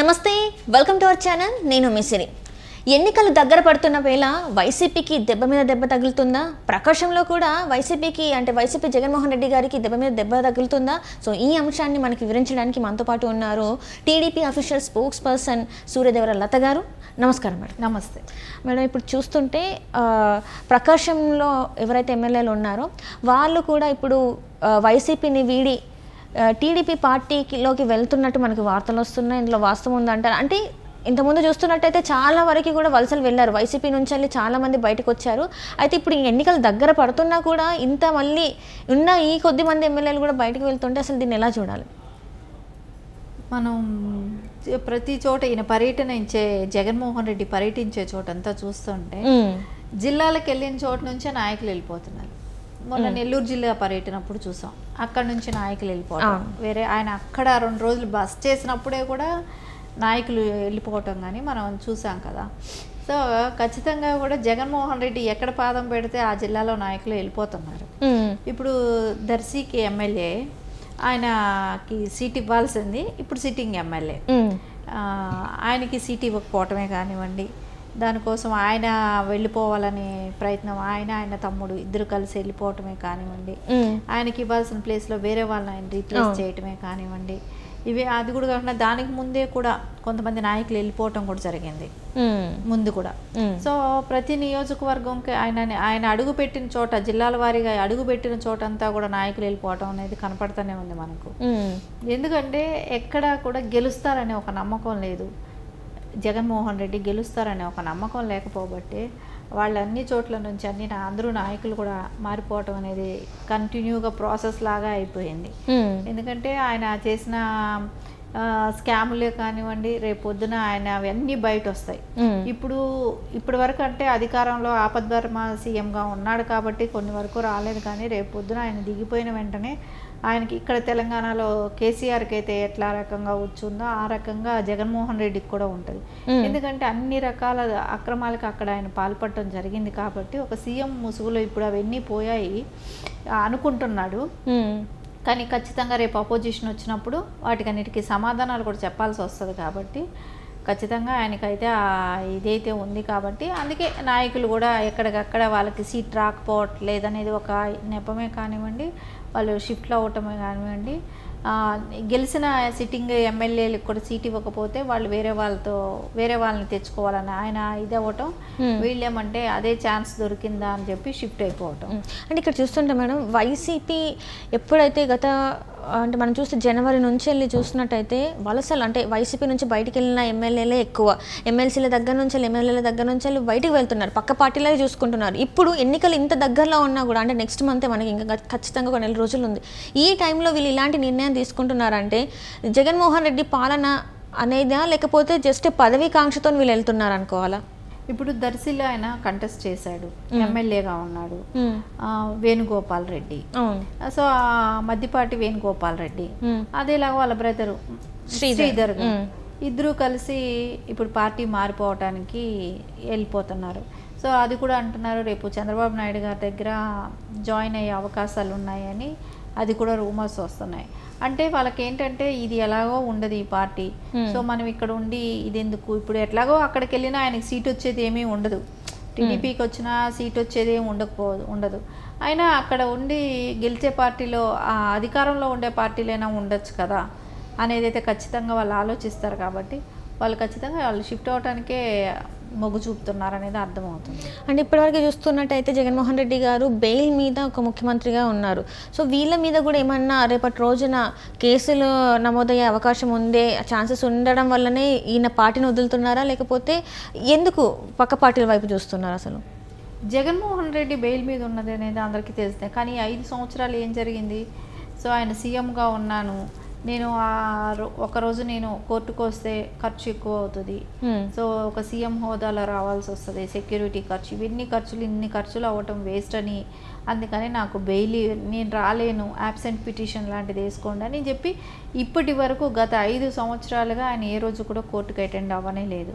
నమస్తే, welcome to our channel. నేను మిసిరి. ఎన్నికలు దగ్గర పడుతున్న వేళ వైసీపీకి దెబ్బ మీద దెబ్బ తగులుతుందా? ప్రకాశంలో కూడా వైసీపీ జగన్మోహన్ రెడ్డి గారికి దెబ్బ మీద దెబ్బ తగులుతుందా? సో ఈ అంశాన్ని మనకి వివరించడానికి మనతో పాటు ఉన్నారు TDP official spokesperson Suryadevara Latha గారు. నమస్కారం మేడం. నమస్తే మేడం. ఇప్పుడు చూస్తుంటే ప్రకాశంలో ఎవరైతే ఎమ్మెల్యేలు ఉన్నారో వాళ్ళు కూడా ఇప్పుడు వైసీపీని వీడి టీడీపీ పార్టీలోకి వెళ్తున్నట్టు మనకు వార్తలు వస్తున్నాయి. ఇందులో వాస్తవం ఉందంటారు. అంటే ఇంతకుముందు చూస్తున్నట్టయితే చాలా వరకు కూడా వలసలు వెళ్ళారు, వైసీపీ నుంచి వెళ్ళి చాలామంది బయటకు వచ్చారు. అయితే ఇప్పుడు ఈ ఎన్నికలు దగ్గర పడుతున్నా కూడా ఇంత మళ్ళీ ఉన్న ఈ కొద్ది మంది ఎమ్మెల్యేలు కూడా బయటకు వెళ్తుంటే అసలు దీన్ని ఎలా చూడాలి? మనం ప్రతి చోట ఈయన పర్యటించే జగన్మోహన్ రెడ్డి పర్యటించే చోటంతా చూస్తుంటే జిల్లాలకు వెళ్ళిన చోట నుంచే నాయకులు వెళ్ళిపోతున్నారు. మొన్న నెల్లూరు జిల్లా పర్యటనప్పుడు చూసాం, అక్కడ నుంచి నాయకులు వెళ్ళిపోవడం. వేరే ఆయన అక్కడ 2 రోజులు బస్ చేసినప్పుడే కూడా నాయకులు వెళ్ళిపోవటం కానీ మనం చూసాం కదా. సో ఖచ్చితంగా కూడా జగన్మోహన్ రెడ్డి ఎక్కడ పాదం పెడితే ఆ జిల్లాలో నాయకులు వెళ్ళిపోతున్నారు. ఇప్పుడు దర్శికి ఎమ్మెల్యే, ఆయనకి సీట్ ఇవ్వాల్సింది, ఇప్పుడు సిట్టింగ్ ఎమ్మెల్యే, ఆయనకి సీట్ ఇవ్వకపోవటమే కానివ్వండి, దానికోసం ఆయన వెళ్ళిపోవాలనే ప్రయత్నం, ఆయన తమ్ముడు ఇద్దరు కలిసి వెళ్ళిపోవటమే కానివ్వండి, ఆయనకి ఇవ్వాల్సిన ప్లేస్లో వేరే వాళ్ళని ఆయన రీప్లేస్ చేయటమే కానివ్వండి, అది కూడా కాకుండా దానికి ముందే కూడా కొంతమంది నాయకులు వెళ్ళిపోవటం కూడా జరిగింది ముందు కూడా. సో ప్రతి నియోజకవర్గంకి ఆయన అడుగు పెట్టిన చోట, జిల్లాల వారీగా అడుగు పెట్టిన చోట అంతా కూడా నాయకులు వెళ్ళిపోవటం అనేది కనపడుతూనే ఉంది మనకు. ఎందుకంటే ఎక్కడా కూడా గెలుస్తారనే ఒక నమ్మకం లేదు. జగన్మోహన్ రెడ్డి గెలుస్తారనే ఒక నమ్మకం లేకపోబట్టే వాళ్ళు అన్ని చోట్ల నుంచి అందరూ నాయకులు కూడా మారిపోవటం అనేది కంటిన్యూగా ప్రాసెస్ లాగా అయిపోయింది. ఎందుకంటే ఆయన చేసిన స్కాములే కానివ్వండి, రేపు పొద్దున ఆయన అవన్నీ బయట వస్తాయి. ఇప్పటి వరకు అంటే అధికారంలో ఆపద్ధర్మ సీఎంగా ఉన్నాడు కాబట్టి కొన్ని వరకు రాలేదు, కానీ రేపు పొద్దున ఆయన దిగిపోయిన వెంటనే ఆయనకి ఇక్కడ తెలంగాణలో కేసీఆర్కి అయితే ఎట్లా రకంగా వచ్చిందో ఆ రకంగా జగన్మోహన్ రెడ్డికి కూడా ఉంటుంది. ఎందుకంటే అన్ని రకాల అక్రమాలకు అక్కడ ఆయన పాల్పడటం జరిగింది కాబట్టి ఒక సీఎం ముసుగులో ఇప్పుడు అవన్నీ పోయాయి అనుకుంటున్నాడు. కానీ ఖచ్చితంగా రేపు అపోజిషన్ వచ్చినప్పుడు వాటికన్నిటికీ సమాధానాలు కూడా చెప్పాల్సి వస్తుంది కాబట్టి ఖచ్చితంగా ఆయనకైతే ఇదైతే ఉంది కాబట్టి అందుకే నాయకులు కూడా ఎక్కడికక్కడ వాళ్ళకి సీట్ రాకపోవట్లేదనేది ఒక నెపమే కానివ్వండి, వాళ్ళు షిఫ్ట్లు అవ్వటమే కానివ్వండి, గెలిచిన సిట్టింగ్ ఎమ్మెల్యేలకు కూడా సీట్ ఇవ్వకపోతే వాళ్ళు వేరే వాళ్ళని తెచ్చుకోవాలని ఆయన ఇది అవ్వటం, వీళ్ళేమంటే అదే ఛాన్స్ దొరికిందా అని చెప్పి షిఫ్ట్ అయిపోవటం. అంటే ఇక్కడ చూస్తుంటే మేడం, వైసీపీ ఎప్పుడైతే అంటే మనం చూస్తే జనవరి నుంచి వెళ్ళి చూసినట్టయితే వలసలు, అంటే వైసీపీ నుంచి బయటికి వెళ్ళిన ఎమ్మెల్యేలే ఎక్కువ, ఎమ్మెల్సీల దగ్గర నుంచి ఎమ్మెల్యేల దగ్గర నుంచి వెళ్ళి బయటికి వెళ్తున్నారు, పక్క పార్టీలే చూసుకుంటున్నారు. ఇప్పుడు ఎన్నికలు ఇంత దగ్గరలో ఉన్నా కూడా, అంటే నెక్స్ట్ మంతే మనకి ఇంకా ఖచ్చితంగా ఒక 4 రోజులు ఉంది, ఈ టైంలో వీళ్ళు ఇలాంటి నిర్ణయం తీసుకుంటున్నారంటే జగన్మోహన్ రెడ్డి పాలన అనేదా, లేకపోతే జస్ట్ పదవీ కాంక్షతో వీళ్ళు వెళ్తున్నారు అనుకోవాలా? ఇప్పుడు దర్శిలో ఆయన కంటెస్ట్ చేశాడు, ఎమ్మెల్యేగా ఉన్నాడు వేణుగోపాల్ రెడ్డి. సో మద్దిపాటి వేణుగోపాల్ రెడ్డి, అదేలాగా వాళ్ళ బ్రదరు శ్రీధర్ ఇద్దరు కలిసి ఇప్పుడు పార్టీ మారిపోవటానికి వెళ్ళిపోతున్నారు. సో అది కూడా అంటున్నారు రేపు చంద్రబాబు నాయుడు గారి దగ్గర జాయిన్ అయ్యే అవకాశాలు ఉన్నాయని, అది కూడా రూమర్స్ వస్తున్నాయి. అంటే వాళ్ళకి ఏంటంటే ఇది ఎలాగో ఉండదు ఈ పార్టీ, సో మనం ఇక్కడ ఉండి ఇది ఎందుకు, ఇప్పుడు ఎట్లాగో అక్కడికి వెళ్ళినా ఆయనకి సీట్ వచ్చేది ఏమీ ఉండదు, టీడీపీకి వచ్చినా సీట్ వచ్చేది ఏమి ఉండదు. అయినా అక్కడ ఉండి గెలిచే పార్టీలో అధికారంలో ఉండే పార్టీలైనా ఉండొచ్చు కదా అనేది అయితే ఖచ్చితంగా వాళ్ళు ఆలోచిస్తారు. కాబట్టి వాళ్ళు ఖచ్చితంగా షిఫ్ట్ అవడానికే మొగ్గు చూపుతున్నారు అనేది అర్థమవుతుంది. అంటే ఇప్పటివరకు చూస్తున్నట్టయితే జగన్మోహన్ రెడ్డి గారు బెయిల్ మీద ఒక ముఖ్యమంత్రిగా ఉన్నారు. సో వీళ్ళ మీద కూడా ఏమన్నా రేపటి రోజున కేసులు నమోదయ్యే అవకాశం ఉండే ఛాన్సెస్ ఉండడం వల్లనే ఈయన పార్టీని వదులుతున్నారా, లేకపోతే ఎందుకు పక్క పార్టీల వైపు చూస్తున్నారు? అసలు జగన్మోహన్ రెడ్డి బెయిల్ మీద ఉన్నది అనేది అందరికీ తెలిసిందే, కానీ 5 సంవత్సరాలు ఏం జరిగింది? సో ఆయన సీఎంగా ఉన్నాను, నేను ఒకరోజు నేను కోర్టుకు వస్తే ఖర్చు ఎక్కువ అవుతుంది, సో ఒక సీఎం హోదాలో రావాల్సి వస్తుంది, సెక్యూరిటీ ఖర్చు, ఇన్ని ఖర్చులు అవ్వటం వేస్ట్ అని, అందుకని నాకు బెయిల్ నేను రాలేను, యాబ్సెంట్ పిటిషన్ లాంటిది వేసుకోండి అని చెప్పి ఇప్పటి వరకు గత 5 సంవత్సరాలుగా ఆయన ఏ రోజు కూడా కోర్టుకు అటెండ్ అవ్వనే లేదు.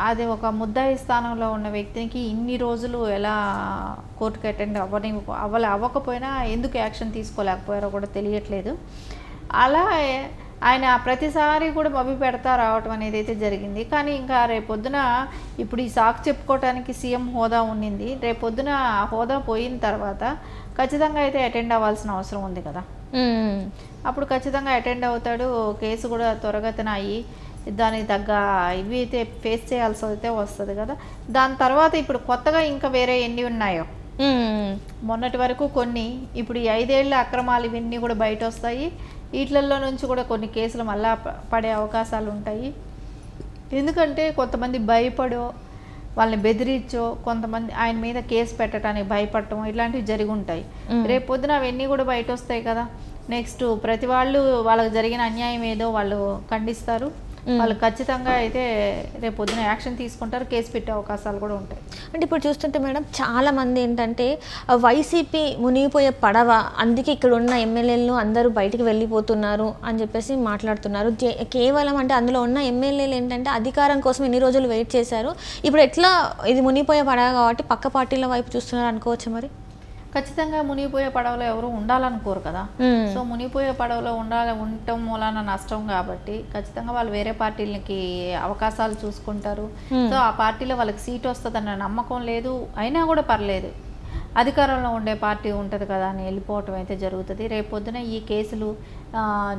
అది ఒక ముద్దాయి స్థానంలో ఉన్న వ్యక్తికి ఇన్ని రోజులు ఎలా కోర్టుకు అటెండ్ అవ్వకపోయినా ఎందుకు యాక్షన్ తీసుకోలేకపోయారో కూడా తెలియట్లేదు. అలా ఆయన ప్రతిసారి కూడా మభి పెడతా రావటం అనేది అయితే జరిగింది. కానీ ఇంకా రేపొద్దున ఇప్పుడు ఈ సాకు చెప్పుకోవటానికి సీఎం హోదా ఉండింది. రేపొద్దున ఆ హోదా పోయిన తర్వాత ఖచ్చితంగా అయితే అటెండ్ అవ్వాల్సిన అవసరం ఉంది కదా. అప్పుడు ఖచ్చితంగా అటెండ్ అవుతాడు. కేసు కూడా త్వరగతిన అయ్యి దానికి తగ్గ ఇవి అయితే ఫేస్ చేయాల్సి అయితే వస్తుంది కదా. దాని తర్వాత ఇప్పుడు కొత్తగా ఇంకా వేరే ఎన్ని ఉన్నాయో, మొన్నటి వరకు కొన్ని, ఇప్పుడు ఈ 5 ఏళ్ల అక్రమాలు ఇవన్నీ కూడా బయట వస్తాయి. వీటిల్లో నుంచి కూడా కొన్ని కేసులు మళ్ళా పడే అవకాశాలు ఉంటాయి. ఎందుకంటే కొంతమంది భయపడో వాళ్ళని బెదిరించో కొంతమంది ఆయన మీద కేసు పెట్టడానికి భయపడటం ఇలాంటివి జరిగి ఉంటాయి. రేపు పొద్దున అవన్నీ కూడా బయట వస్తాయి కదా. నెక్స్ట్ ప్రతి వాళ్ళు వాళ్ళకి జరిగిన అన్యాయం ఏదో వాళ్ళు ఖండిస్తారు. వాళ్ళు ఖచ్చితంగా అయితే రేపు పొద్దున యాక్షన్ తీసుకుంటారు. కేసు పెట్టే అవకాశాలు కూడా ఉంటాయి. అంటే ఇప్పుడు చూస్తుంటే మేడం చాలా మంది ఏంటంటే వైసీపీ మునిగిపోయే పడవ, అందుకే ఇక్కడ ఉన్న ఎమ్మెల్యేలు అందరూ బయటికి వెళ్ళిపోతున్నారు అని చెప్పేసి మాట్లాడుతున్నారు. కేవలం అంటే అందులో ఉన్న ఎమ్మెల్యేలు ఏంటంటే అధికారం కోసం ఎన్ని రోజులు వెయిట్ చేశారు, ఇప్పుడు ఎట్లా ఇది మునిగిపోయే పడవ కాబట్టి పక్క పార్టీల వైపు చూస్తున్నారు అనుకోవచ్చు. మరి ఖచ్చితంగా మునిగిపోయే పడవలో ఎవరు ఉండాలనుకోరు కదా. సో మునిగిపోయే పడవలో ఉండటం మూలాన నష్టం కాబట్టి ఖచ్చితంగా వాళ్ళు వేరే పార్టీలకి అవకాశాలు చూసుకుంటారు. సో ఆ పార్టీలో వాళ్ళకి సీట్ వస్తుందన్న నమ్మకం లేదు, అయినా కూడా పర్లేదు అధికారంలో ఉండే పార్టీ ఉంటుంది కదా అని వెళ్ళిపోవటం అయితే జరుగుతుంది. రేపొద్దున ఈ కేసులు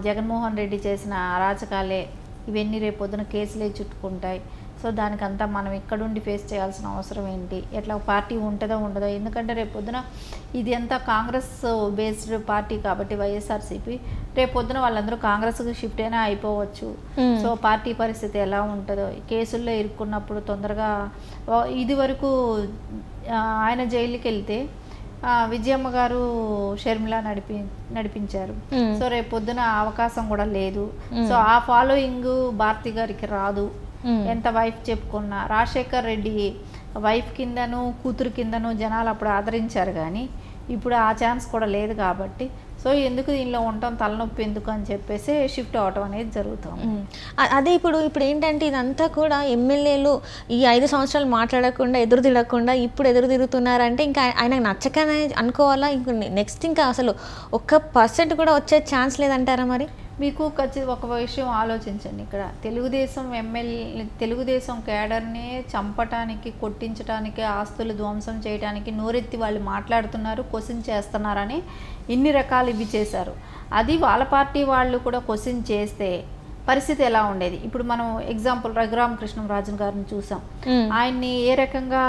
జగన్మోహన్ రెడ్డి చేసిన అరాచకాలే ఇవన్నీ రేపొద్దున కేసులే చుట్టుకుంటాయి. సో దానికంతా మనం ఇక్కడుండి ఫేస్ చేయాల్సిన అవసరం ఏంటి, ఎట్లా పార్టీ ఉంటుందో ఉండదో. ఎందుకంటే రేపొద్దున ఇది అంతా కాంగ్రెస్ బేస్డ్ పార్టీ కాబట్టి వైఎస్ఆర్సీపీ రేపొద్దున వాళ్ళందరూ కాంగ్రెస్కి షిఫ్ట్ అయినా అయిపోవచ్చు. సో పార్టీ పరిస్థితి ఎలా ఉంటుందో, కేసుల్లో ఇరుక్కున్నప్పుడు తొందరగా ఇది వరకు ఆయన జైలుకి వెళ్తే విజయమ్మ గారు షర్మిల నడిపించారు. సో రేపు పొద్దున అవకాశం కూడా లేదు. సో ఆ ఫాలోయింగ్ భారతి గారికి రాదు. ఎంత వైఫ్ చెప్పుకున్నా రాజశేఖర్ రెడ్డి వైఫ్ కిందను కూతురు కిందను జనాలు అప్పుడు ఆదరించారు, కానీ ఇప్పుడు ఆ ఛాన్స్ కూడా లేదు కాబట్టి సో ఎందుకు దీనిలో ఉండటం, తలనొప్పి ఎందుకు అని చెప్పేసి షిఫ్ట్ అవటం అనేది జరుగుతుంది. అదే ఇప్పుడు ఏంటంటే ఇదంతా కూడా ఎమ్మెల్యేలు ఈ 5 సంవత్సరాలు మాట్లాడకుండా ఎదురు తిరగకుండా ఇప్పుడు ఎదురు తిరుగుతున్నారంటే ఇంకా ఆయనకు నచ్చకనే అనుకోవాలా. ఇంక నెక్స్ట్ ఇంకా అసలు 1% కూడా వచ్చే ఛాన్స్ లేదంటారా? మరి మీకు ఒక విషయం ఆలోచించండి. ఇక్కడ తెలుగుదేశం క్యాడర్ని చంపటానికి, కొట్టించడానికి, ఆస్తులు ధ్వంసం చేయడానికి నోరెత్తి వాళ్ళు మాట్లాడుతున్నారు, క్వశ్చన్ చేస్తున్నారని ఇన్ని రకాలు ఇవి చేశారు. అది వాళ్ళ పార్టీ వాళ్ళు కూడా క్వశ్చన్ చేస్తే పరిస్థితి ఎలా ఉండేది? ఇప్పుడు మనం ఎగ్జాంపుల్ రఘురామకృష్ణరాజు గారిని చూసాం. ఆయన్ని ఏ రకంగా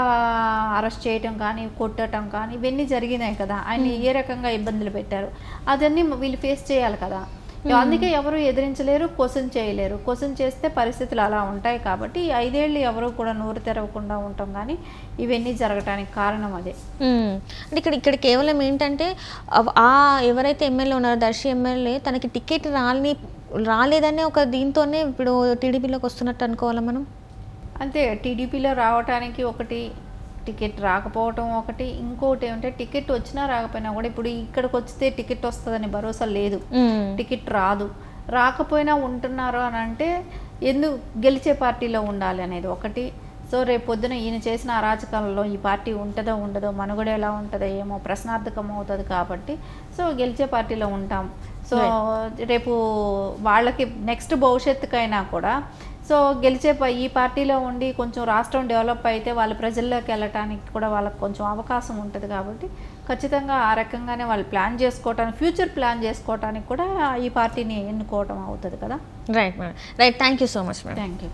అరెస్ట్ చేయటం కానీ, కొట్టడం కానీ ఇవన్నీ జరిగినాయి కదా. ఆయన్ని ఏ రకంగా ఇబ్బందులు పెట్టారు, అదన్నీ వీళ్ళు ఫేస్ చేయాలి కదా. అందుకే ఎవరు ఎదిరించలేరు, క్వశ్చన్ చేయలేరు. క్వశ్చన్ చేస్తే పరిస్థితులు అలా ఉంటాయి కాబట్టి 5 ఏళ్ళు ఎవరు కూడా నోరు తెరవకుండా ఉంటాం. కానీ ఇవన్నీ జరగటానికి కారణం అదే. అంటే ఇక్కడ కేవలం ఏంటంటే ఎవరైతే ఎమ్మెల్యే ఉన్నారో దర్శి ఎమ్మెల్యే తనకి టికెట్ రాలేదనే ఒక దీంతోనే ఇప్పుడు టీడీపీలోకి వస్తున్నట్టు అనుకోవాలా మనం? అంతే, టీడీపీలో రావటానికి ఒకటి, టికెట్ రాకపోవటం ఒకటి, ఇంకోటి ఏమంటే టికెట్ వచ్చినా రాకపోయినా కూడా ఇప్పుడు ఇక్కడికి వస్తే టికెట్ వస్తుందని భరోసా లేదు. టికెట్ రాకపోయినా ఉంటున్నారు అని అంటే ఎందుకు గెలిచే పార్టీలో ఉండాలి అనేది ఒకటి. సో రేపు పొద్దున ఈయన చేసిన అరాచకాలలో ఈ పార్టీ ఉంటుందో ఉండదో, మనుగడ ఎలా ఉంటుందో ఏమో ప్రశ్నార్థకం అవుతుంది కాబట్టి సో గెలిచే పార్టీలో ఉంటాం. సో రేపు వాళ్ళకి నెక్స్ట్ భవిష్యత్తుకైనా కూడా సో గెలిచే ఈ పార్టీలో ఉండి కొంచెం రాష్ట్రం డెవలప్ అయితే వాళ్ళు ప్రజల్లోకి వెళ్ళటానికి కూడా వాళ్ళకి కొంచెం అవకాశం ఉంటుంది కాబట్టి ఖచ్చితంగా ఆ రకంగానే వాళ్ళు ప్లాన్ చేసుకోవటానికి, ఫ్యూచర్ ప్లాన్ చేసుకోవటానికి కూడా ఈ పార్టీని ఎన్నుకోవటం అవుతుంది కదా. Right madam, right. Thank you so much madam. Thank you.